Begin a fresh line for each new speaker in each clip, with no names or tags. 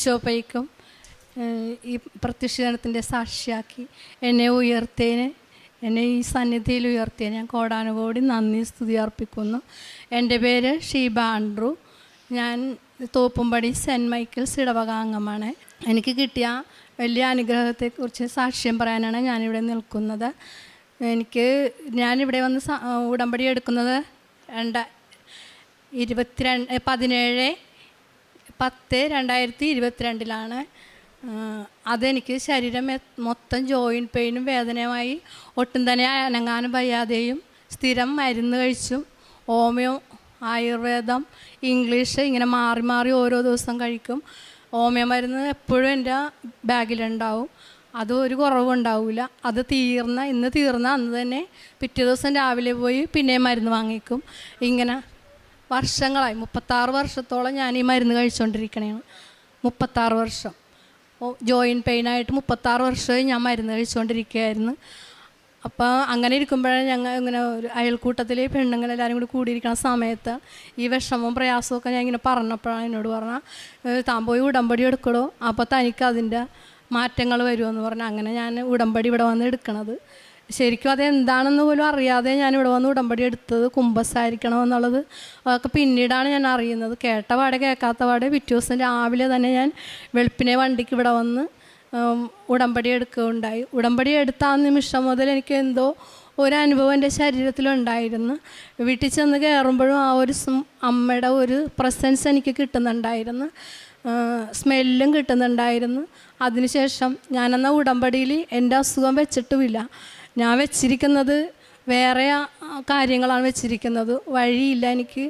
ഈശോപ്പയ്ക്കും ഈ പ്രത്യക്ഷീകരണത്തിൻ്റെ സാക്ഷിയാക്കി എന്നെ ഉയർത്തിയതിന്, എന്നെ ഈ സന്നിധിയിൽ ഉയർത്തിയ ഞാൻ കോടാനുകോടി നന്ദി സ്തുതി അർപ്പിക്കുന്നു. എൻ്റെ പേര് ഷീബ ആൻഡ്രു. ഞാൻ തോപ്പുംപടി സെൻറ്റ് മൈക്കിൾസ് ഇടവക അംഗമാണ്. എനിക്ക് കിട്ടിയ വലിയ അനുഗ്രഹത്തെക്കുറിച്ച് സാക്ഷ്യം പറയാനാണ് ഞാനിവിടെ നിൽക്കുന്നത്. ഞാനിവിടെ വന്ന് ഉടമ്പടി എടുക്കുന്നത് 17/10/2022 അതെനിക്ക് ശരീരം മൊത്തം ജോയിൻറ്റ് പെയിനും വേദനയുമായി ഒട്ടും തന്നെ അനങ്ങാനും വയ്യാതെയും സ്ഥിരം മരുന്ന് കഴിച്ചും ഹോമിയോ, ആയുർവേദം, ഇംഗ്ലീഷ് ഇങ്ങനെ മാറി മാറി ഓരോ ദിവസം കഴിക്കും. ഹോമിയോ മരുന്ന് എപ്പോഴും എൻ്റെ ബാഗിലുണ്ടാവും. അത് ഒരു കുറവുണ്ടാവില്ല. അത് ഇന്ന് തീർന്ന അന്ന് തന്നെ പിറ്റേ ദിവസം രാവിലെ പോയി പിന്നെയും മരുന്ന് വാങ്ങിക്കും. ഇങ്ങനെ വർഷങ്ങളായി 36 വർഷത്തോളം ഞാൻ ഈ മരുന്ന് കഴിച്ചുകൊണ്ടിരിക്കണേണ്. 36 വർഷം ജോയിൻറ്റ് പെയിനായിട്ട് 36 വർഷമായി ഞാൻ മരുന്ന് കഴിച്ചുകൊണ്ടിരിക്കുകയായിരുന്നു. അപ്പോൾ അങ്ങനെ ഇരിക്കുമ്പോഴാണ് ഞങ്ങൾ ഇങ്ങനെ ഒരു അയൽക്കൂട്ടത്തിൽ പെണ്ണുങ്ങളെല്ലാവരും കൂടി കൂടിയിരിക്കുന്ന സമയത്ത് ഈ വിഷമവും പ്രയാസമൊക്കെ ഞാൻ ഇങ്ങനെ പറഞ്ഞപ്പോഴാണ് എന്നോട് പറഞ്ഞാൽ താൻ പോയി ഉടമ്പടി എടുക്കണോ, അപ്പോൾ തനിക്ക് അതിൻ്റെ മാറ്റങ്ങൾ വരുമെന്ന് പറഞ്ഞാൽ അങ്ങനെ ഞാൻ ഉടമ്പടി ഇവിടെ വന്ന് എടുക്കണത്. ശരിക്കും അതെന്താണെന്ന് പോലും അറിയാതെ ഞാനിവിടെ വന്ന് ഉടമ്പടി എടുത്തത് കുമ്പസാരിക്കണമെന്നുള്ളത് അതൊക്കെ പിന്നീടാണ് ഞാൻ അറിയുന്നത്. കേട്ട പാടെ കേൾക്കാത്ത പാടെ പിറ്റേ ദിവസം രാവിലെ തന്നെ ഞാൻ വെളുപ്പിനെ വണ്ടിക്ക് ഇവിടെ വന്ന് ഉടമ്പടി എടുക്കുകയുണ്ടായി. ഉടമ്പടി എടുത്ത ആ നിമിഷം മുതൽ എനിക്ക് എന്തോ ഒരു അനുഭവം എൻ്റെ ശരീരത്തിലുണ്ടായിരുന്നു. വീട്ടിൽ ചെന്ന് കയറുമ്പോഴും ആ ഒരു അമ്മയുടെ ഒരു പ്രസൻസ് എനിക്ക് കിട്ടുന്നുണ്ടായിരുന്നു, സ്മെല്ലും കിട്ടുന്നുണ്ടായിരുന്നു. അതിനുശേഷം ഞാനെന്ന ഉടമ്പടിയിൽ എൻ്റെ അസുഖം വെച്ചിട്ടുമില്ല. ഞാൻ വെച്ചിരിക്കുന്നത് വേറെ കാര്യങ്ങളാണ് വെച്ചിരിക്കുന്നത്. വഴിയില്ല, എനിക്ക്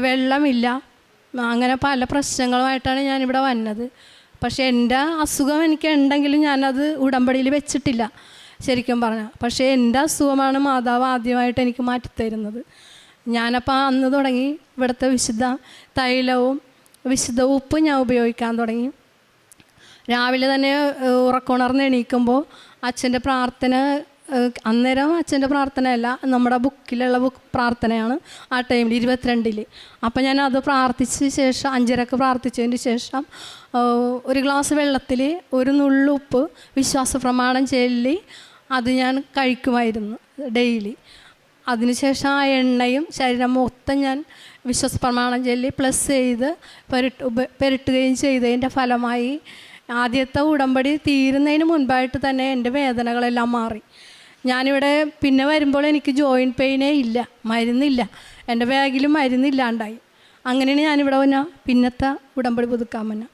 വെള്ളമില്ല, അങ്ങനെ പല പ്രശ്നങ്ങളുമായിട്ടാണ് ഞാനിവിടെ വന്നത്. പക്ഷേ എൻ്റെ അസുഖം എനിക്ക് ഉണ്ടെങ്കിലും ഞാനത് ഉടമ്പടിയിൽ വെച്ചിട്ടില്ല ശരിക്കും പറഞ്ഞാൽ. പക്ഷേ എൻ്റെ അസുഖമാണ് മാതാവ് ആദ്യമായിട്ട് എനിക്ക് മാറ്റിത്തരുന്നത്. ഞാനപ്പോൾ അന്ന് തുടങ്ങി ഇവിടുത്തെ വിശുദ്ധ തൈലവും വിശുദ്ധ ഉപ്പും ഞാൻ ഉപയോഗിക്കാൻ തുടങ്ങി. രാവിലെ തന്നെ ഉറക്കമുണർന്ന് എണീക്കുമ്പോൾ അച്ഛൻ്റെ പ്രാർത്ഥന, അന്നേരം അച്ഛൻ്റെ പ്രാർത്ഥനയല്ല, നമ്മുടെ ബുക്കിലുള്ള പ്രാർത്ഥനയാണ് ആ ടൈമിൽ 22-ൽ. അപ്പം ഞാനത് പ്രാർത്ഥിച്ച ശേഷം 5:30 പ്രാർത്ഥിച്ചതിന് ശേഷം ഒരു ഗ്ലാസ് വെള്ളത്തിൽ ഒരു നുള്ളുപ്പ് വിശ്വാസ പ്രമാണം ചൊല്ലി അത് ഞാൻ കഴിക്കുമായിരുന്നു ഡെയിലി. അതിനുശേഷം ആ എണ്ണയും ശരീരം മൊത്തം ഞാൻ വിശ്വാസ പ്രമാണം ചൊല്ലി പ്ലസ് ചെയ്ത് പെരട്ടുകയും ചെയ്തതിൻ്റെ ഫലമായി ആദ്യത്തെ ഉടമ്പടി തീരുന്നതിന് മുൻപായിട്ട് തന്നെ എൻ്റെ വേദനകളെല്ലാം മാറി. ഞാനിവിടെ പിന്നെ വരുമ്പോൾ എനിക്ക് ജോയിൻറ്റ് പെയിനേ ഇല്ല, മരുന്നില്ല, എൻ്റെ ബാഗിലും മരുന്നില്ലാണ്ടായി. അങ്ങനെയാണ് ഞാനിവിടെ വന്ന പിന്നത്തെ ഉടമ്പടി പുതുക്കാൻ വന്നത്.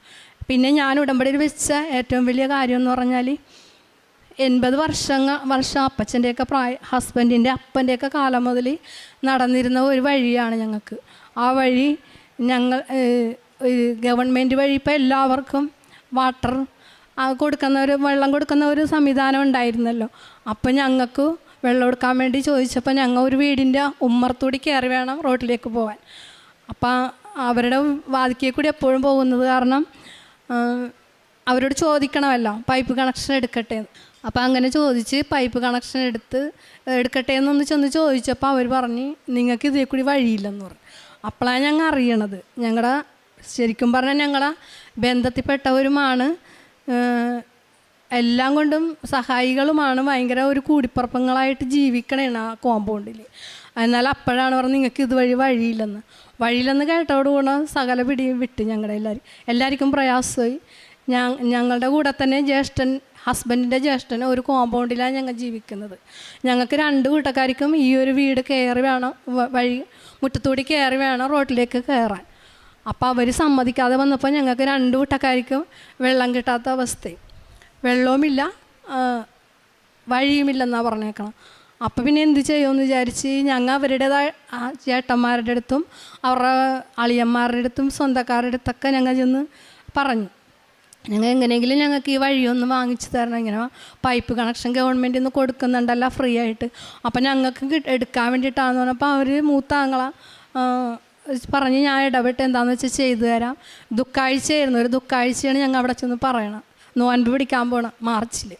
പിന്നെ ഞാൻ ഉടമ്പടിയിൽ വെച്ച ഏറ്റവും വലിയ കാര്യം എന്ന് പറഞ്ഞാൽ 80 വർഷം അപ്പച്ചൻ്റെയൊക്കെ ഹസ്ബൻഡിൻ്റെ അപ്പൻ്റെയൊക്കെ കാലം മുതൽ നടന്നിരുന്ന ഒരു വഴിയാണ് ഞങ്ങൾക്ക്. ആ വഴി ഞങ്ങൾ ഗവൺമെൻറ് വഴി ഇപ്പോൾ എല്ലാവർക്കും വാട്ടർ വെള്ളം കൊടുക്കുന്ന ഒരു സംവിധാനം ഉണ്ടായിരുന്നല്ലോ. അപ്പം ഞങ്ങൾക്ക് വെള്ളം എടുക്കാൻ വേണ്ടി ചോദിച്ചപ്പോൾ ഞങ്ങൾ ഒരു വീടിൻ്റെ ഉമ്മറത്തൂടി കയറി വേണം റോഡിലേക്ക് പോകാൻ. അപ്പം അവരുടെ വാതിക്കൽ കൂടി എപ്പോഴും പോകുന്നത് കാരണം അവരോട് ചോദിക്കണമല്ലോ പൈപ്പ് കണക്ഷൻ എടുക്കട്ടെ. അപ്പം അങ്ങനെ ചോദിച്ച് പൈപ്പ് കണക്ഷൻ എടുക്കട്ടെ എന്നൊന്ന് ചെന്ന് ചോദിച്ചപ്പോൾ അവർ പറഞ്ഞ് നിങ്ങൾക്ക് ഇതേ കൂടി വഴിയില്ലെന്ന് പറഞ്ഞു. അപ്പോഴാണ് ഞങ്ങൾ അറിയണത്. ശരിക്കും പറഞ്ഞാൽ ഞങ്ങളെ ബന്ധത്തിൽപ്പെട്ടവരുമാണ്, എല്ലാം കൊണ്ടും സഹായികളുമാണ്, ഭയങ്കര ഒരു കൂടിപ്പറപ്പങ്ങളായിട്ട് ജീവിക്കണേണ് ആ കോമ്പൗണ്ടിൽ. എന്നാൽ അപ്പോഴാണ് പറഞ്ഞത് നിങ്ങൾക്ക് ഇതുവഴി വഴിയില്ലെന്ന് കേട്ടോടുകൂടെ സകല പിടിയും വിട്ട് എല്ലാവർക്കും പ്രയാസമായി. ഞങ്ങളുടെ കൂടെ തന്നെ ഹസ്ബൻഡിൻ്റെ ജ്യേഷ്ഠന് ഒരു കോമ്പൗണ്ടിലാണ് ഞങ്ങൾ ജീവിക്കുന്നത്. ഞങ്ങൾക്ക് 2 കൂട്ടക്കാർക്കും ഈ ഒരു വീട് കയറി വേണം, മുറ്റത്തൂടി കയറി വേണം റോഡിലേക്ക് കയറാൻ. അപ്പോൾ അവർ സമ്മതിക്കാതെ വന്നപ്പോൾ ഞങ്ങൾക്ക് 2 കൂട്ടക്കാർക്കും വെള്ളം കിട്ടാത്ത അവസ്ഥയും, വെള്ളവുമില്ല വഴിയുമില്ലെന്നാണ് പറഞ്ഞേക്കണം. അപ്പോൾ പിന്നെ എന്ത് ചെയ്യുമെന്ന് വിചാരിച്ച് ഞങ്ങൾ അവരുടേതായ ചേട്ടന്മാരുടെ അടുത്തും അവരുടെ അളിയന്മാരുടെ അടുത്തും സ്വന്തക്കാരുടെ അടുത്തൊക്കെ ഞങ്ങൾ ചെന്ന് പറഞ്ഞു, ഞങ്ങൾ എങ്ങനെയെങ്കിലും ഞങ്ങൾക്ക് ഈ വഴിയൊന്ന് വാങ്ങിച്ചു തരണം, ഇങ്ങനെ പൈപ്പ് കണക്ഷൻ ഗവൺമെൻറ്റിൽ നിന്ന് കൊടുക്കുന്നുണ്ടല്ലോ ഫ്രീ ആയിട്ട്. അപ്പം ഞങ്ങൾക്ക് എടുക്കാൻ വേണ്ടിയിട്ടാണെന്ന് പറഞ്ഞപ്പോൾ അവർ മൂത്താങ്ങളെ പറഞ്ഞ് ഞാൻ ഇടപെട്ട് എന്താണെന്ന് വെച്ചാൽ ചെയ്തു തരാം. ദുഃഖാഴ്ചയായിരുന്നു, ഒരു ദുഃഖാഴ്ചയാണ് ഞങ്ങൾ അവിടെ ചെന്ന് പറയണം, നോൻപ് പിടിക്കാൻ പോകണം മാർച്ചിൽ.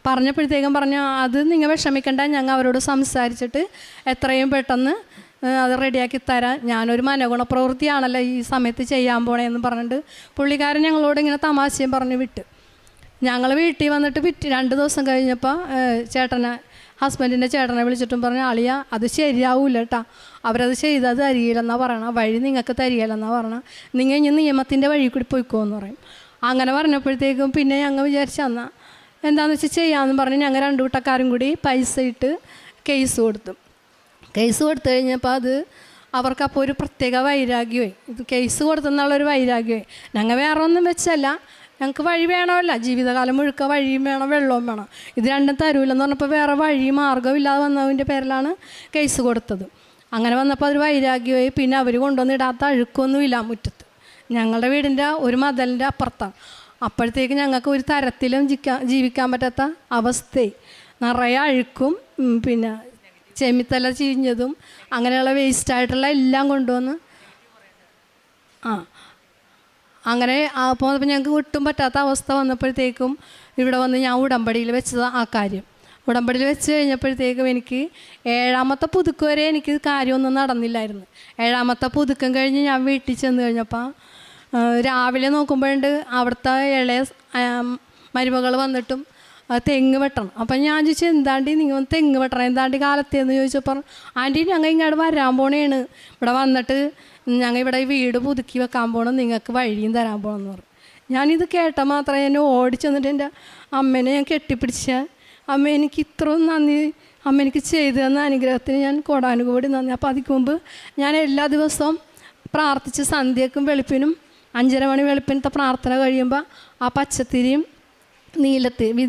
പറഞ്ഞപ്പോഴത്തേക്കും പറഞ്ഞു അത് നിങ്ങൾ വിഷമിക്കണ്ട, ഞങ്ങൾ അവരോട് സംസാരിച്ചിട്ട് എത്രയും പെട്ടെന്ന് അത് റെഡിയാക്കി തരാൻ, ഞാനൊരു മനോഗുണപ്രവൃത്തിയാണല്ലോ ഈ സമയത്ത് ചെയ്യാൻ പോണേന്ന് പറഞ്ഞിട്ട് പുള്ളിക്കാരൻ ഞങ്ങളോട് ഇങ്ങനെ തമാശയും പറഞ്ഞ് വിട്ട്. ഞങ്ങൾ വീട്ടിൽ വന്നിട്ട് 2 ദിവസം കഴിഞ്ഞപ്പോൾ ഹസ്ബൻഡിൻ്റെ ചേട്ടനെ വിളിച്ചിട്ടും പറഞ്ഞു, അളിയ അത് ശരിയാവില്ല കേട്ടോ, അവരത് ചെയ്തത് തരികയില്ലെന്നാണ് പറയണം, വഴി നിങ്ങൾക്ക് തരികയില്ലെന്നാണ് പറഞ്ഞാൽ, നിങ്ങൾ ഇനി നിയമത്തിൻ്റെ വഴി കൂടി പോയിക്കോന്ന് പറയും. അങ്ങനെ പറഞ്ഞപ്പോഴത്തേക്കും പിന്നെ ഞങ്ങൾ വിചാരിച്ചെന്നാൽ എന്താണെന്ന് വെച്ചാൽ ചെയ്യാമെന്ന് പറഞ്ഞ് ഞങ്ങൾ 2 കൂട്ടക്കാരും കൂടി പൈസ ഇട്ട് കേസ് കൊടുത്തു. കേസ് കൊടുത്തു കഴിഞ്ഞപ്പോൾ അത് അവർക്കപ്പോൾ ഒരു പ്രത്യേക വൈരാഗ്യമായി. ഇത് കേസ് കൊടുത്തെന്നുള്ളൊരു വൈരാഗ്യമായി. ഞങ്ങൾ വേറെ ഒന്നും വെച്ചല്ല, ഞങ്ങൾക്ക് വഴി വേണമല്ല, ജീവിതകാലം മുഴുക്ക വഴിയും വേണം, വെള്ളവും വേണം, ഇത് രണ്ടും തരൂലെന്ന് പറഞ്ഞപ്പോൾ വേറെ വഴി മാർഗ്ഗമില്ലാതെ വന്നതിൻ്റെ പേരിലാണ് കേസ് കൊടുത്തത്. അങ്ങനെ വന്നപ്പോൾ അതൊരു വൈരാഗ്യമായി. പിന്നെ അവർ കൊണ്ടുവന്ന് ഇടാത്ത അഴുക്കൊന്നുമില്ല മുറ്റത്ത്, ഞങ്ങളുടെ വീടിൻ്റെ ഒരു മതിലിൻ്റെ അപ്പുറത്താണ്. അപ്പോഴത്തേക്ക് ഞങ്ങൾക്ക് ഒരു തരത്തിലും ജീവിക്കാൻ പറ്റാത്ത അവസ്ഥയായി. നിറയെ അഴുക്കും പിന്നെ ചെമിത്തല ചീഞ്ഞതും അങ്ങനെയുള്ള വേസ്റ്റായിട്ടുള്ള എല്ലാം കൊണ്ടുവന്ന് അങ്ങനെ അപ്പോൾ ഞങ്ങൾക്ക് ഒട്ടും പറ്റാത്ത അവസ്ഥ വന്നപ്പോഴത്തേക്കും ഇവിടെ വന്ന് ഞാൻ ഉടമ്പടിയിൽ വെച്ചത് ആ കാര്യം. ഉടമ്പടിയിൽ വെച്ച് കഴിഞ്ഞപ്പോഴത്തേക്കും എനിക്ക് 7ാമത്തെ പുതുക്ക് വരെ എനിക്ക് കാര്യമൊന്നും നടന്നില്ലായിരുന്നു. 7ാമത്തെ പുതുക്കം കഴിഞ്ഞ് ഞാൻ വീട്ടിൽ ചെന്ന് കഴിഞ്ഞപ്പോൾ രാവിലെ നോക്കുമ്പോഴുണ്ട് അവിടുത്തെ ഇളയ മരുമകൾ വന്നിട്ടും തെങ്ങ് വെട്ടണം. അപ്പം ഞാൻ ചോദിച്ചു, എന്താണ്ടി നിങ്ങൾ തെങ്ങ് വെട്ടണം, എന്താണ്ടി കാലത്തേന്ന് ചോദിച്ചപ്പോൾ, ആൻറ്റി ഞങ്ങൾ ഇങ്ങോട്ട് വരാൻ പോണേണ്, ഇവിടെ വന്നിട്ട് ഞങ്ങൾ ഇവിടെ ഈ വീട് പുതുക്കി വെക്കാൻ പോകണം, നിങ്ങൾക്ക് വഴിയും തരാൻ പോകണമെന്ന് പറഞ്ഞു. ഞാനിത് കേട്ട മാത്രമേ എന്നെ ഓടിച്ചെന്നിട്ട് എൻ്റെ അമ്മേനെ ഞാൻ കെട്ടിപ്പിടിച്ച, അമ്മ എനിക്ക് ഇത്രയും നന്ദി, അമ്മ എനിക്ക് ചെയ്തു തന്ന അനുഗ്രഹത്തിന് ഞാൻ കോടാനുകൂടി നന്ദി. അപ്പോൾ അതിക്ക് മുമ്പ് ഞാൻ എല്ലാ ദിവസവും പ്രാർത്ഥിച്ച് സന്ധ്യക്കും വെളുപ്പിനും 5:30 മണി വെളുപ്പിനത്തെ പ്രാർത്ഥന കഴിയുമ്പോൾ ആ പച്ചത്തിരിയും നീലത്തിരി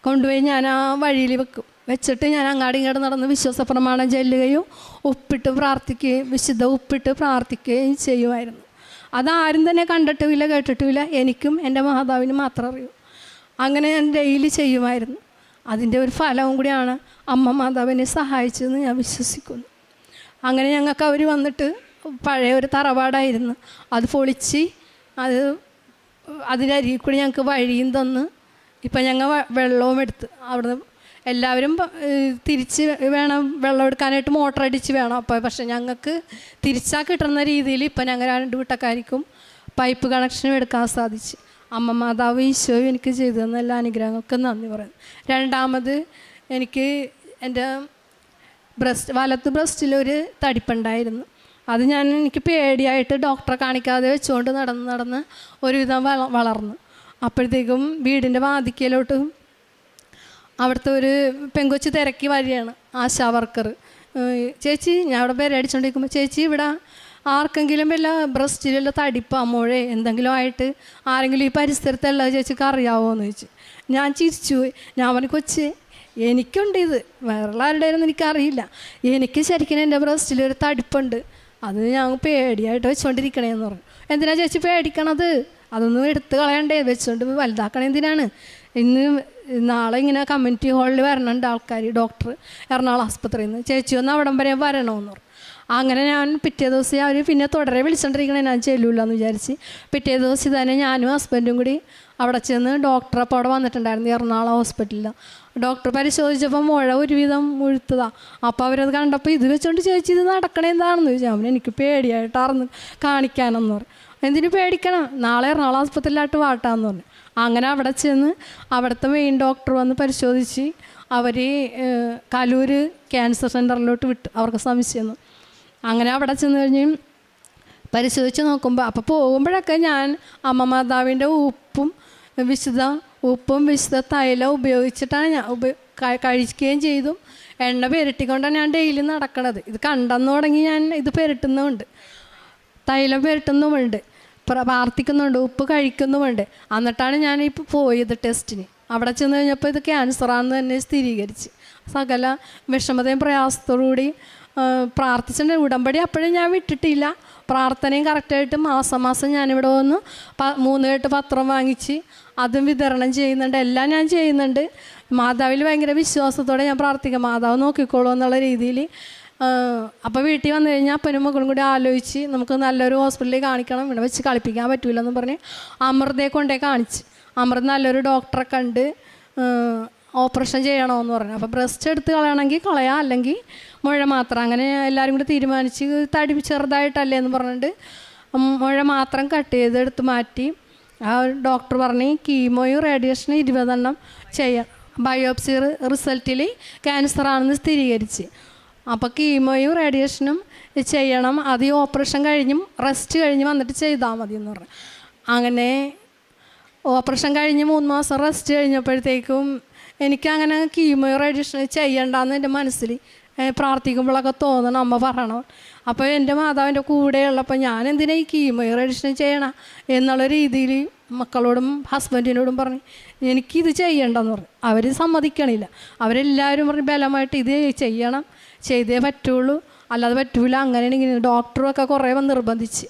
കൊണ്ടുപോയി ഞാൻ ആ വഴിയിൽ വെക്കും. വെച്ചിട്ട് ഞാൻ അങ്ങാടി ഇങ്ങോട്ട് നടന്ന് വിശ്വാസ പ്രമാണം ചെല്ലുകയും ഉപ്പിട്ട് പ്രാർത്ഥിക്കുകയും വിശുദ്ധ ഉപ്പിട്ട് പ്രാർത്ഥിക്കുകയും ചെയ്യുമായിരുന്നു. അതാരും തന്നെ കണ്ടിട്ടുമില്ല, കേട്ടിട്ടുമില്ല, എനിക്കും എൻ്റെ മാതാവിനും മാത്രം അറിയൂ. അങ്ങനെ ഞാൻ ഡെയിലി ചെയ്യുമായിരുന്നു. അതിൻ്റെ ഒരു ഫലവും കൂടിയാണ് അമ്മ മാതാവിനെ സഹായിച്ചതെന്ന് ഞാൻ വിശ്വസിക്കുന്നു. അങ്ങനെ ഞങ്ങൾക്ക് അവർ വന്നിട്ട് പഴയ ഒരു തറവാടായിരുന്നു, അത് പൊളിച്ച് അതിൻ്റെ അരികിൽ കൂടി ഞങ്ങൾക്ക് വഴിയും തന്ന് ഇപ്പം ഞങ്ങൾ വെള്ളവും എടുത്ത് അവിടെ എല്ലാവരും തിരിച്ച് വേണം വെള്ളം എടുക്കാനായിട്ട് മോട്ടർ അടിച്ച് വേണം. അപ്പോൾ പക്ഷേ ഞങ്ങൾക്ക് തിരിച്ചാൽ കിട്ടുന്ന രീതിയിൽ ഇപ്പം ഞങ്ങൾ 2 വീട്ടക്കാർക്കും പൈപ്പ് കണക്ഷനും എടുക്കാൻ സാധിച്ചു. അമ്മ മാതാവ് ഈശോയും എനിക്ക് ചെയ്തു തന്ന എല്ലാ അനുഗ്രഹങ്ങൾക്കും നന്ദി പറയുന്നു. 2ാമത് എനിക്ക് എൻ്റെ വലത്ത് ബ്രസ്റ്റിലൊരു തടിപ്പുണ്ടായിരുന്നു. അത് എനിക്ക് പേടിയായിട്ട് ഡോക്ടറെ കാണിക്കാതെ വെച്ചുകൊണ്ട് നടന്ന് ഒരുവിധം വളർന്നു. അപ്പോഴത്തേക്കും വീടിൻ്റെ വാതിക്കലോട്ട് അവിടുത്തെ ഒരു പെങ്കൊച്ച് തിരക്കി വരികയാണ് ആശാ വർക്കർ. ചേച്ചി, ഞാൻ അവിടെ പേരടിച്ചുകൊണ്ടിരിക്കുമ്പോൾ, ചേച്ചി ഇവിടെ ആർക്കെങ്കിലും വല്ല ബ്രസ്റ്റിലുള്ള തടിപ്പോ മുഴേ എന്തെങ്കിലും ആയിട്ട് ആരെങ്കിലും ഈ പരിസരത്തുള്ള ചേച്ചിക്ക് അറിയാവോ എന്ന് ചോദിച്ചു. ഞാൻ ചിരിച്ചു പോയി. ഞാൻ പറഞ്ഞു, കൊച്ചേ എനിക്കുണ്ട് ഇത്, വേറെ ആരുടെയൊന്നും എനിക്കറിയില്ല, എനിക്ക് ശരിക്കും എൻ്റെ ബ്രസ്റ്റിലൊരു തടിപ്പുണ്ട്, അത് ഞാൻ പേടിയായിട്ട് വെച്ചുകൊണ്ടിരിക്കണേന്ന് പറഞ്ഞു. എന്തിനാ ചേച്ചി പേടിക്കണത്, അതൊന്നും എടുത്ത് കളയണ്ടേ, വെച്ചുകൊണ്ട് വലുതാക്കണേ എന്തിനാണ്, നാളെ ഇങ്ങനെ കമ്മ്യൂണിറ്റി ഹാളിൽ വരണുണ്ട് ആൾക്കാർ, ഡോക്ടർ എറണാകുളം ആസ്പത്രിയിൽ നിന്ന്, ചേച്ചി ഒന്ന് അവിടം വരെ വരണമെന്ന് പറഞ്ഞു. അങ്ങനെ ഞാൻ പിറ്റേ ദിവസം അവർ പിന്നെ തുടരെ വിളിച്ചുകൊണ്ടിരിക്കണേ, ഞാൻ ചെല്ലൂലെന്ന് വിചാരിച്ച് പിറ്റേ ദിവസം തന്നെ ഞാനും ഹസ്ബൻഡും കൂടി അവിടെ ചെന്ന് ഡോക്ടർ അപ്പോൾ അവിടെ വന്നിട്ടുണ്ടായിരുന്നു എറണാകുളം ഹോസ്പിറ്റലിൽ. ഡോക്ടർ പരിശോധിച്ചപ്പോൾ മുഴ ഒരുവിധം മുഴുത്തതാണ്. അപ്പോൾ അവരത് കണ്ടപ്പോൾ ഇത് വെച്ചുകൊണ്ട് ചേച്ചി ഇത് നടക്കണേ എന്താണെന്ന് ചോദിച്ചാൽ അവൻ എനിക്ക് പേടിയായിട്ടാർന്ന് കാണിക്കാനെന്ന് പറഞ്ഞു. എന്തിനു പേടിക്കണം, നാളെ എറണാകുളം ആസ്പത്രിയിലായിട്ട് വാട്ടാന്ന് പറഞ്ഞു. അങ്ങനെ അവിടെ ചെന്ന് അവിടുത്തെ മെയിൻ ഡോക്ടർ വന്ന് പരിശോധിച്ച് അവർ കലൂർ ക്യാൻസർ സെൻ്ററിലോട്ട് വിട്ടു, അവർക്ക് സംശയം. അങ്ങനെ അവിടെ ചെന്ന് കഴിഞ്ഞ് പരിശോധിച്ച് നോക്കുമ്പോൾ അപ്പോൾ പോകുമ്പോഴൊക്കെ ഞാൻ അമ്മ മാതാവിൻ്റെ ഉപ്പും വിശുദ്ധ തൈലം ഉപയോഗിച്ചിട്ടാണ് ഞാൻ കഴിക്കുകയും ചെയ്തു. എണ്ണ പെരട്ടിക്കൊണ്ടാണ് ഞാൻ ഡെയിലി നടക്കണത്. ഇത് കണ്ടെന്ന് തുടങ്ങി ഞാൻ ഇത് പെരട്ടുന്നുമുണ്ട്, തൈലം പെരട്ടുന്നുമുണ്ട്, പ്രാർത്ഥിക്കുന്നുണ്ട്, ഉപ്പ് കഴിക്കുന്നുമുണ്ട്. എന്നിട്ടാണ് ഞാനിപ്പോൾ പോയത് ടെസ്റ്റിന്. അവിടെ ചെന്ന് കഴിഞ്ഞപ്പോൾ ഇത് ക്യാൻസറാണെന്ന് തന്നെ സ്ഥിരീകരിച്ച് സകല വിഷമതയും പ്രയാസത്തോടുകൂടി പ്രാർത്ഥിച്ചിട്ടുണ്ട്. ഉടമ്പടി അപ്പോഴും ഞാൻ വിട്ടിട്ടില്ല, പ്രാർത്ഥനയും കറക്റ്റായിട്ട് മാസം ഞാനിവിടെ വന്ന് 3 കെട്ട് പത്രം വാങ്ങിച്ച് അതും വിതരണം ചെയ്യുന്നുണ്ട്, എല്ലാം ഞാൻ ചെയ്യുന്നുണ്ട്. മാതാവിൽ ഭയങ്കര വിശ്വാസത്തോടെ ഞാൻ പ്രാർത്ഥിക്കാം, മാതാവ് നോക്കിക്കോളൂ എന്നുള്ള രീതിയിൽ. അപ്പോൾ വീട്ടിൽ വന്നു കഴിഞ്ഞാൽ അപ്പനും മക്കളും കൂടി ആലോചിച്ച് നമുക്ക് നല്ലൊരു ഹോസ്പിറ്റലിൽ കാണിക്കണം, ഇവിടെ വെച്ച് കളിപ്പിക്കാൻ പറ്റില്ലെന്ന് പറഞ്ഞ് അമൃതയെ കൊണ്ടേ കാണിച്ച്, അമൃത നല്ലൊരു ഡോക്ടറെ കണ്ട് ഓപ്പറേഷൻ ചെയ്യണമെന്ന് പറഞ്ഞു. അപ്പോൾ ബ്രസ്റ്റ് എടുത്ത് കളയണമെങ്കിൽ കളയാം, അല്ലെങ്കിൽ മുഴ മാത്രം. അങ്ങനെ എല്ലാവരും കൂടി തീരുമാനിച്ച് തടി ചെറുതായിട്ടല്ലേ എന്ന് പറഞ്ഞിട്ട് മുഴ മാത്രം കട്ട് ചെയ്ത് എടുത്ത് മാറ്റി. ആ ഡോക്ടർ പറഞ്ഞ് കീമോയും റേഡിയേഷനും 20 എണ്ണം ചെയ്യാം. ബയോപ്സി റിസൾട്ടിൽ ക്യാൻസറാണെന്ന് സ്ഥിരീകരിച്ച്. അപ്പോൾ കീമോയും റേഡിയേഷനും ചെയ്യണം, അത് ഓപ്പറേഷൻ കഴിഞ്ഞും റെസ്റ്റ് കഴിഞ്ഞ് വന്നിട്ട് ചെയ്താൽ മതി എന്ന് പറഞ്ഞു. അങ്ങനെ ഓപ്പറേഷൻ കഴിഞ്ഞ് 3 മാസം റെസ്റ്റ് കഴിഞ്ഞപ്പോഴത്തേക്കും എനിക്കങ്ങനെ കീമോയോ റേഡിയേഷൻ ചെയ്യണ്ടെന്ന് എൻ്റെ മനസ്സിൽ പ്രാർത്ഥിക്കുമ്പോഴൊക്കെ തോന്നണം, അമ്മ പറയണം. അപ്പോൾ എൻ്റെ മാതാവിൻ്റെ കൂടെയുള്ളപ്പോൾ ഞാൻ എന്തിനാ ഈ കീമോയോ റേഡിയേഷൻ ചെയ്യണം എന്നുള്ള രീതിയിൽ മക്കളോടും ഹസ്ബൻഡിനോടും പറഞ്ഞു എനിക്കിത് ചെയ്യണ്ടെന്ന് പറഞ്ഞു. അവർ സമ്മതിക്കണില്ല. അവരെല്ലാവരും പറഞ്ഞ് ബലമായിട്ട് ഇത് ചെയ്യണം, ചെയ്തേ പറ്റുള്ളൂ, അല്ലാതെ പറ്റൂല, അങ്ങനെയാണ് ഇങ്ങനെ. ഡോക്ടറൊക്കെ കുറേ നിർബന്ധിച്ച്.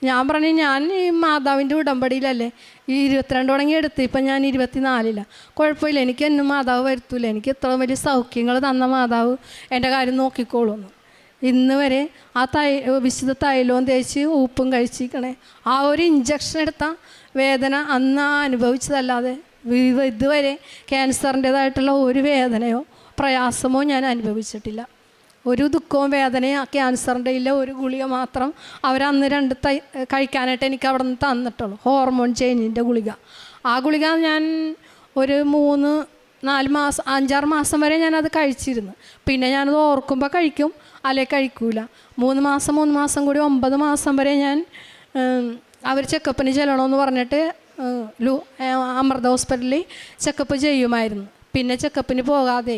ഞാൻ പറഞ്ഞു ഞാൻ ഈ മാതാവിൻ്റെ ഉടമ്പടിയിലല്ലേ ഈ 22 തുടങ്ങി എടുത്ത്, ഇപ്പം ഞാൻ 24 കുഴപ്പമില്ല, എനിക്ക് എന്നും മാതാവ് വരുത്തൂല, എനിക്ക് എത്ര വലിയ സൗഖ്യങ്ങൾ തന്ന മാതാവ് എൻ്റെ കാര്യം നോക്കിക്കോളൂന്ന്. ഇന്ന് വരെ ആ വിശുദ്ധ തൈലവും തേച്ച് ഉപ്പും കഴിച്ചിരിക്കണേ. ആ ഒരു ഇഞ്ചക്ഷൻ എടുത്ത വേദന അന്ന് അനുഭവിച്ചതല്ലാതെ ഇതുവരെ ക്യാൻസറിൻ്റേതായിട്ടുള്ള ഒരു വേദനയോ പ്രയാസമോ ഞാൻ അനുഭവിച്ചിട്ടില്ല. ഒരു ദുഃഖവും വേദനയും ക്യാൻസറിൻ്റെ ഇല്ല. ഒരു ഗുളിക മാത്രം അവരന്ന് 2 കഴിക്കാനായിട്ട് എനിക്ക് അവിടെ നിന്ന് തന്നിട്ടുള്ളൂ, ഹോർമോൺ ചേഞ്ചിൻ്റെ ഗുളിക. ആ ഗുളിക ഞാൻ ഒരു 3-4 മാസം 5-6 മാസം വരെ ഞാനത് കഴിച്ചിരുന്നു. പിന്നെ ഞാനത് ഓർക്കുമ്പോൾ കഴിക്കും, അല്ലെ കഴിക്കൂല. 3 മാസം കൂടി 9 മാസം വരെ ഞാൻ അവർ ചെക്കപ്പിന് ചെല്ലണമെന്ന് പറഞ്ഞിട്ട് അമൃത ഹോസ്പിറ്റലിൽ ചെക്കപ്പ് ചെയ്യുമായിരുന്നു. പിന്നെ ചെക്കപ്പിന് പോകാതെ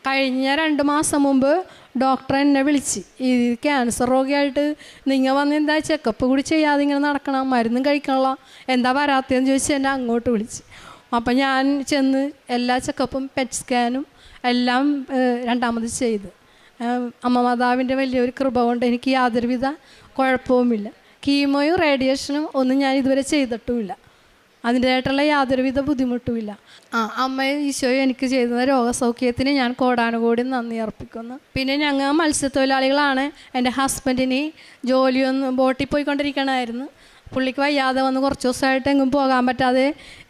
കഴിഞ്ഞ 2 മാസം മുമ്പ് ഡോക്ടർ എന്നെ വിളിച്ച്, ഈ ക്യാൻസർ രോഗിയായിട്ട് നിങ്ങൾ വന്ന് എന്താ ചെക്കപ്പ് കൂടി ചെയ്യാതെ ഇങ്ങനെ നടക്കണം, മരുന്നും കഴിക്കണമല്ല, എന്താ വരാത്തതെന്ന് ചോദിച്ച് എന്നെ അങ്ങോട്ട് വിളിച്ച്. അപ്പം ഞാൻ ചെന്ന് എല്ലാ ചെക്കപ്പും പെറ്റ് സ്കാനും എല്ലാം 2ാമത് ചെയ്ത്. അമ്മ മാതാവിൻ്റെ വലിയൊരു കൃപ കൊണ്ട് എനിക്ക് യാതൊരുവിധ കുഴപ്പവുമില്ല. കീമോയും റേഡിയേഷനും ഒന്നും ഞാൻ ഇതുവരെ ചെയ്തിട്ടുമില്ല, അതിൻ്റെതായിട്ടുള്ള യാതൊരുവിധ ബുദ്ധിമുട്ടുമില്ല. അമ്മയും ഈശോയും എനിക്ക് ചെയ്ത രോഗസൗഖ്യത്തിന് ഞാൻ കോടാനുകോടി നന്ദി അർപ്പിക്കുന്നു. പിന്നെ ഞങ്ങൾ മത്സ്യത്തൊഴിലാളികളാണ്. എൻ്റെ ഹസ്ബൻഡിന് ജോലിയൊന്നും ബോട്ടിൽ പോയിക്കൊണ്ടിരിക്കണമായിരുന്നു. പുള്ളിക്ക് വയ്യാതെ വന്ന് കുറച്ച് ദിവസമായിട്ട് എങ്ങും പോകാൻ പറ്റാതെ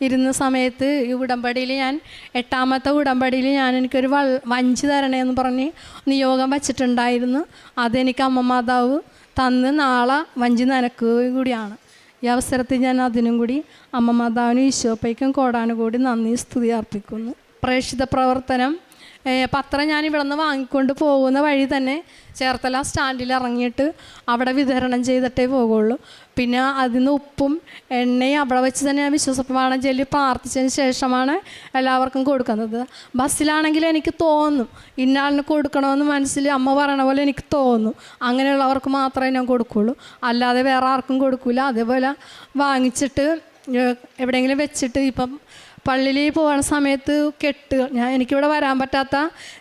ഇരുന്ന സമയത്ത് ഈ ഉടമ്പടിയിൽ ഞാൻ 8ാമത്തെ ഉടമ്പടിയിൽ എനിക്കൊരു വഞ്ചി തരണേന്ന് പറഞ്ഞ് നിയോഗം വച്ചിട്ടുണ്ടായിരുന്നു. അതെനിക്ക് അമ്മ മാതാവ് തന്ന് നാളെ വഞ്ചി നനക്കുകയും കൂടിയാണ്. ഈ അവസരത്തിൽ ഞാൻ അതിനും കൂടി അമ്മ മാതാവിനും ഈശോപ്പയ്ക്കും കോടാനുകൂടി നന്ദി സ്തുതി അർപ്പിക്കുന്നു. പ്രേക്ഷിത പ്രവർത്തനം പത്രം ഞാൻ ഇവിടെ നിന്ന് വാങ്ങിക്കൊണ്ട് പോകുന്ന വഴി തന്നെ ചേർത്തല സ്റ്റാൻഡിൽ ഇറങ്ങിയിട്ട് അവിടെ വിതരണം ചെയ്തിട്ടേ പോകുള്ളൂ. പിന്നെ അതിന് ഉപ്പും എണ്ണയും അവിടെ വെച്ച് തന്നെ ഞാൻ വിശ്വാസപ്രമാണം ചൊല്ലി പ്രാർത്ഥിച്ചതിന് ശേഷമാണ് എല്ലാവർക്കും കൊടുക്കുന്നത്. ബസ്സിലാണെങ്കിൽ എനിക്ക് തോന്നും ഇന്നാളിന് കൊടുക്കണമെന്ന് മനസ്സിൽ അമ്മ പറയണ പോലെ എനിക്ക് തോന്നും. അങ്ങനെയുള്ളവർക്ക് മാത്രമേ ഞാൻ കൊടുക്കുകയുള്ളൂ, അല്ലാതെ വേറെ ആർക്കും കൊടുക്കില്ല. അതേപോലെ വാങ്ങിച്ചിട്ട് എവിടെയെങ്കിലും വെച്ചിട്ട് ഇപ്പം പള്ളിയിൽ പോകുന്ന സമയത്ത് എനിക്കിവിടെ വരാൻ പറ്റാത്ത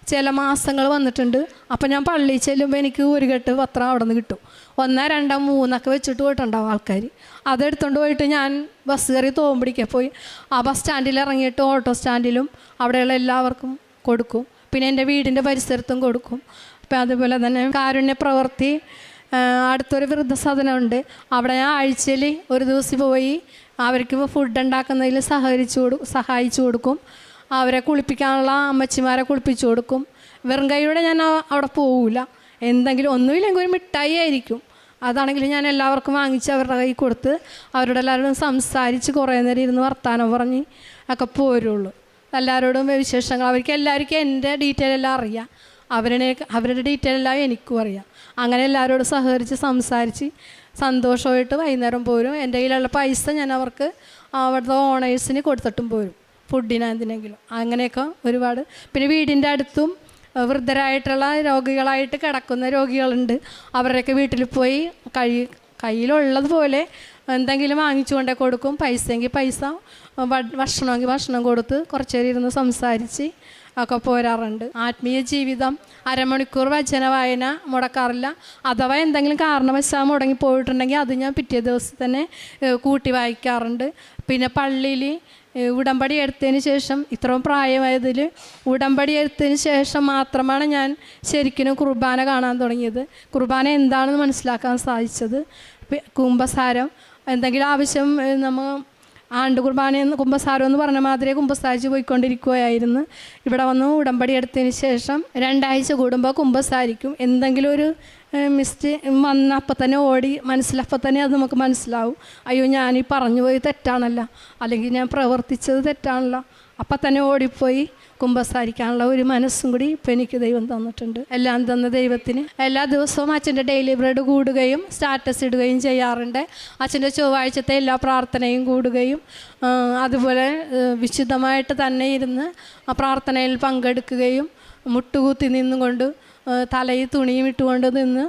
ചില മാസങ്ങൾ വന്നിട്ടുണ്ട്. അപ്പം ഞാൻ പള്ളിയിൽ ചെല്ലുമ്പോൾ എനിക്ക് ഒരു കെട്ട് പത്രം അവിടെ നിന്ന് കിട്ടും. 1, 2, 3 വെച്ചിട്ട് പോയിട്ടുണ്ടാവും ആൾക്കാർ. അതെടുത്തുകൊണ്ട് പോയിട്ട് ഞാൻ ബസ് കയറി തോമ്പടിക്കാൻ പോയി ആ ബസ് സ്റ്റാൻഡിൽ ഇറങ്ങിയിട്ട് ഓട്ടോ സ്റ്റാൻഡിലും അവിടെയുള്ള എല്ലാവർക്കും കൊടുക്കും. പിന്നെ എൻ്റെ വീടിൻ്റെ പരിസരത്തും കൊടുക്കും. അപ്പം അതുപോലെ തന്നെ കാരുണ്യ പ്രവൃത്തി അടുത്തൊരു വൃദ്ധസദനമുണ്ട്. അവിടെ ഞാൻ ആഴ്ചയിൽ ഒരു ദിവസം പോയി അവർക്ക് ഫുഡ് ഉണ്ടാക്കുന്നതിൽ സഹായിച്ചു കൊടുക്കും. അവരെ കുളിപ്പിക്കാനുള്ള അമ്മച്ചിമാരെ കുളിപ്പിച്ചു കൊടുക്കും. വെറും കൈയോടെ ഞാൻ അവിടെ പോവില്ല. എന്തെങ്കിലും ഒന്നുമില്ലെങ്കിൽ ഒരു മിഠായി ആയിരിക്കും, അതാണെങ്കിൽ ഞാൻ എല്ലാവർക്കും വാങ്ങിച്ച് അവരുടെ കൈ കൊടുത്ത് അവരോട് എല്ലാവരോടും സംസാരിച്ച് കുറേ നേരം ഇരുന്ന് വർത്താനം പറഞ്ഞ് ഒക്കെ പോരുള്ളൂ. എല്ലാവരോടും വിശേഷങ്ങൾ അവർക്ക് എല്ലാവർക്കും എൻ്റെ ഡീറ്റെയിൽ എല്ലാം അറിയാം, അവരുടെ ഡീറ്റെയിൽ എല്ലാം എനിക്കും അറിയാം. അങ്ങനെ എല്ലാവരോടും സഹകരിച്ച് സംസാരിച്ച് സന്തോഷമായിട്ട് വൈകുന്നേരം പോരും. എൻ്റെ കയ്യിലുള്ള പൈസ ഞാൻ അവർക്ക് അവിടുത്തെ ഓണേഴ്സിന് കൊടുത്തിട്ടും പോരും, ഫുഡിന് എന്തിനെങ്കിലും. അങ്ങനെയൊക്കെ ഒരുപാട്. പിന്നെ വീടിൻ്റെ അടുത്തും വൃദ്ധരായിട്ടുള്ള രോഗികളായിട്ട് കിടക്കുന്ന രോഗികളുണ്ട്. അവരുടെയൊക്കെ വീട്ടിൽ പോയി കയ്യിലുള്ളതുപോലെ എന്തെങ്കിലും വാങ്ങിച്ചു കൊണ്ടേ കൊടുക്കും. പൈസയെങ്കിൽ പൈസ, ഭക്ഷണമെങ്കിൽ ഭക്ഷണം കൊടുത്ത് കുറച്ച് നേരം ഇരുന്ന് സംസാരിച്ച് ഒക്കെ പോരാറുണ്ട്. ആത്മീയ ജീവിതം 1/2 മണിക്കൂർ വചന വായന മുടക്കാറില്ല. അഥവാ എന്തെങ്കിലും കാരണവശാൽ മുടങ്ങി പോയിട്ടുണ്ടെങ്കിൽ അത് ഞാൻ പിറ്റേ ദിവസം തന്നെ കൂട്ടി വായിക്കാറുണ്ട്. പിന്നെ പള്ളിയിൽ ഉടമ്പടി എടുത്തതിന് ശേഷം, ഇത്രയും പ്രായമായതിൽ ഉടമ്പടി എടുത്തതിന് ശേഷം മാത്രമാണ് ഞാൻ ശരിക്കും കുർബാന കാണാൻ തുടങ്ങിയത്. കുർബാന എന്താണെന്ന് മനസ്സിലാക്കാൻ സാധിച്ചത്. കുമ്പസാരം എന്തെങ്കിലും ആവശ്യം ആണ്ട് കുർബാനയെന്ന് കുമ്പസാരം എന്ന് പറഞ്ഞ മാതിരി കുമ്പസാരിച്ച് പോയിക്കൊണ്ടിരിക്കുകയായിരുന്നു. ഇവിടെ വന്ന് ഉടമ്പടി എടുത്തതിന് ശേഷം 2 ആഴ്ച കൂടുമ്പോൾ കുമ്പസാരിക്കും. എന്തെങ്കിലും ഒരു വന്ന് അപ്പം തന്നെ ഓടി അപ്പം തന്നെ അത് നമുക്ക് മനസ്സിലാവും, അയ്യോ ഞാനീ പറഞ്ഞു പോയി തെറ്റാണല്ലോ, അല്ലെങ്കിൽ ഞാൻ പ്രവർത്തിച്ചത് തെറ്റാണല്ലോ. അപ്പം തന്നെ ഓടിപ്പോയി കുമ്പസാരിക്കാനുള്ള ഒരു മനസ്സും കൂടി ഇപ്പം എനിക്ക് ദൈവം തന്നിട്ടുണ്ട്. എല്ലാം തന്ന ദൈവത്തിന് എല്ലാ ദിവസവും അച്ഛൻ്റെ ഡെയിലി ബ്രെഡ് കൂടുകയും സ്റ്റാറ്റസ് ഇടുകയും ചെയ്യാറുണ്ട്. അച്ഛൻ്റെ ചൊവ്വാഴ്ചത്തെ എല്ലാ പ്രാർത്ഥനയും കൂടുകയും അതുപോലെ വിശുദ്ധമായിട്ട് തന്നെ ഇരുന്ന് ആ പ്രാർത്ഥനയിൽ പങ്കെടുക്കുകയും മുട്ടുകുത്തി നിന്നുകൊണ്ട് തലയിൽ തുണിയും ഇട്ടുകൊണ്ട് നിന്ന്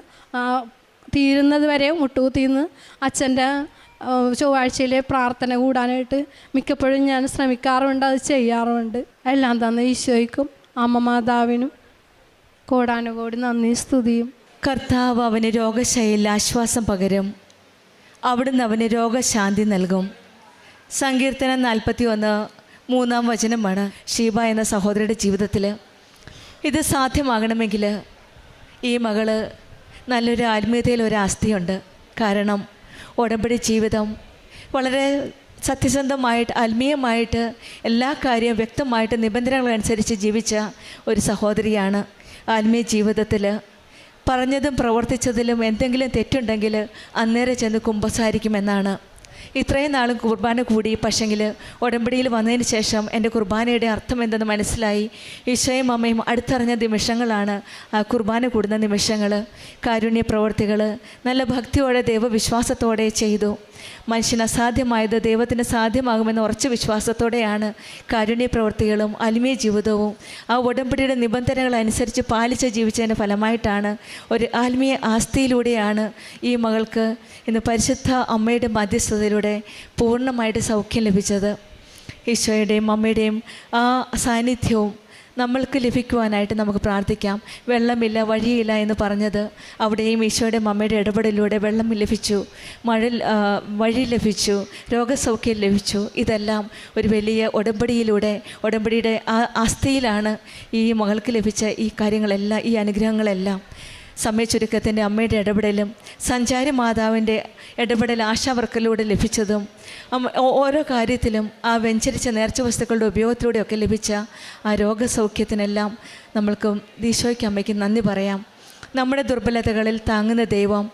തീരുന്നത് വരെ മുട്ടുകുത്തി നിന്ന് അച്ഛൻ്റെ ചൊവ്വാഴ്ചയിലെ പ്രാർത്ഥന കൂടാനായിട്ട് മിക്കപ്പോഴും ഞാൻ ശ്രമിക്കാറുണ്ട്, അത് ചെയ്യാറുമുണ്ട്. എല്ലാം തന്ന ഈശോയ്ക്കും അമ്മ മാതാവിനും കോടാനുകോടി നന്ദി സ്തുതിയും.
കർത്താവ് അവന് രോഗശൈലിയിൽ ആശ്വാസം പകരും, അവിടുന്ന് അവന് രോഗശാന്തി നൽകും. സങ്കീർത്തനം 41 3-ാം വചനമാണ് ഷീബ എന്ന സഹോദരിയുടെ ജീവിതത്തിൽ. ഇത് സാധ്യമാകണമെങ്കിൽ ഈ മകള് നല്ലൊരു ആത്മീയതയിൽ ഒരു ആസ്തിയുണ്ട്. കാരണം ഉടമ്പടി ജീവിതം വളരെ സത്യസന്ധമായിട്ട് ആത്മീയമായിട്ട് എല്ലാ കാര്യവും വ്യക്തമായിട്ട് നിബന്ധനകളനുസരിച്ച് ജീവിച്ച ഒരു സഹോദരിയാണ്. ആത്മീയ ജീവിതത്തിൽ പറഞ്ഞതും പ്രവർത്തിച്ചതിലും എന്തെങ്കിലും തെറ്റുണ്ടെങ്കിൽ അന്നേരം ചെന്ന് കുമ്പസാരിക്കുമെന്നാണ്. ഇത്രയും നാളും കുർബാന കൂടി, പക്ഷെങ്കിൽ ഉടമ്പടിയിൽ വന്നതിന് ശേഷം എൻ്റെ കുർബാനയുടെ അർത്ഥം എന്തെന്ന് മനസ്സിലായി. ഈശോയും അമ്മയും അടുത്തറിഞ്ഞ നിമിഷങ്ങളാണ് ആ കുർബാന കൂടുന്ന നിമിഷങ്ങൾ. കാരുണ്യ പ്രവർത്തികൾ നല്ല ഭക്തിയോടെ ദൈവവിശ്വാസത്തോടെ ചെയ്തു. മനുഷ്യന് അസാധ്യമായത് ദൈവത്തിന് സാധ്യമാകുമെന്ന ഉറച്ച വിശ്വാസത്തോടെയാണ് കാരുണ്യ പ്രവൃത്തികളും ആത്മീയ ജീവിതവും ആ ഉടമ്പടിയുടെ നിബന്ധനകൾ അനുസരിച്ച് പാലിച്ച് ജീവിച്ചതിൻ്റെ ഫലമായിട്ടാണ്, ഒരു ആത്മീയ ആസ്തിയിലൂടെയാണ് ഈ മകൾക്ക് ഇന്ന് പരിശുദ്ധ അമ്മയുടെ മധ്യസ്ഥതയിലൂടെ പൂർണ്ണമായിട്ട് സൗഖ്യം ലഭിച്ചത്. ഈശോയുടെയും അമ്മയുടെയും ആ സാന്നിധ്യവും നമ്മൾക്ക് ലഭിക്കുവാനായിട്ട് നമുക്ക് പ്രാർത്ഥിക്കാം. വെള്ളമില്ല വഴിയില്ല എന്ന് പറഞ്ഞത് അവിടെയും ഈശോയുടെ അമ്മയുടെ ഇടപെടലിലൂടെ വെള്ളം ലഭിച്ചു, വഴി ലഭിച്ചു, രോഗസൗഖ്യം ലഭിച്ചു. ഇതെല്ലാം ഒരു വലിയ ഉടമ്പടിയിലൂടെ, ഉടമ്പടിയുടെ ആ ആസ്തിയിലാണ് ഈ മകൾക്ക് ലഭിച്ച ഈ കാര്യങ്ങളെല്ലാം, ഈ അനുഗ്രഹങ്ങളെല്ലാം. സമയച്ചുരുക്കത്തിൻ്റെ അമ്മയുടെ ഇടപെടലും സഞ്ചാരി മാതാവിൻ്റെ ഇടപെടൽ ആശാവർക്കലിലൂടെ ലഭിച്ചതും ഓരോ കാര്യത്തിലും ആ വെഞ്ചരിച്ച നേർച്ച വസ്തുക്കളുടെ ഉപയോഗത്തിലൂടെയൊക്കെ ലഭിച്ച ആ രോഗസൗഖ്യത്തിനെല്ലാം നമ്മൾക്ക് ഈശോയ്ക്ക് അമ്മയ്ക്ക് നന്ദി പറയാം. നമ്മുടെ ദുർബലതകളിൽ താങ്ങുന്ന ദൈവം,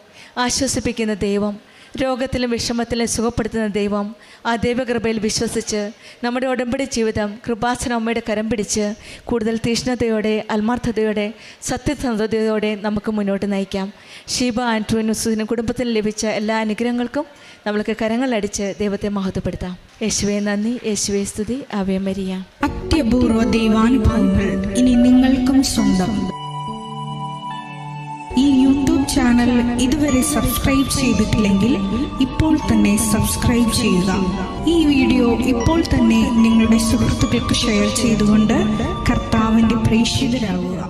ആശ്വസിപ്പിക്കുന്ന ദൈവം, രോഗത്തിലും വിഷമത്തിലും സുഖപ്പെടുത്തുന്ന ദൈവം, ആ ദൈവകൃപയിൽ വിശ്വസിച്ച് നമ്മുടെ ഉടമ്പടി ജീവിതം കൃപാസന അമ്മയുടെ കരം പിടിച്ച് കൂടുതൽ തീഷ്ണതയോടെ, ആത്മാർത്ഥതയോടെ, സത്യസന്ധതയോടെ നമുക്ക് മുന്നോട്ട് നയിക്കാം. ഷീബ ആൻഡ്രൂനുസിന് കുടുംബത്തിന് ലഭിച്ച എല്ലാ അനുഗ്രഹങ്ങൾക്കും നമ്മൾക്ക് കരങ്ങളടിച്ച് ദൈവത്തെ മഹത്വപ്പെടുത്താം. യേശുവേ നന്ദി, യേശുവേ സ്തുതി, ആവേ മരിയ.
അത്യപൂർവ ദൈവാനുഭവങ്ങൾ ഇനി നിങ്ങൾക്കും സ്വന്തം. ഈ യൂട്യൂബ് ചാനൽ ഇതുവരെ സബ്സ്ക്രൈബ് ചെയ്തിട്ടില്ലെങ്കിൽ ഇപ്പോൾ തന്നെ സബ്സ്ക്രൈബ് ചെയ്യുക. ഈ വീഡിയോ ഇപ്പോൾ തന്നെ നിങ്ങളുടെ സുഹൃത്തുക്കൾക്ക് ഷെയർ ചെയ്തുകൊണ്ട് കർത്താവിൻ്റെ പ്രേക്ഷിതരാകുക.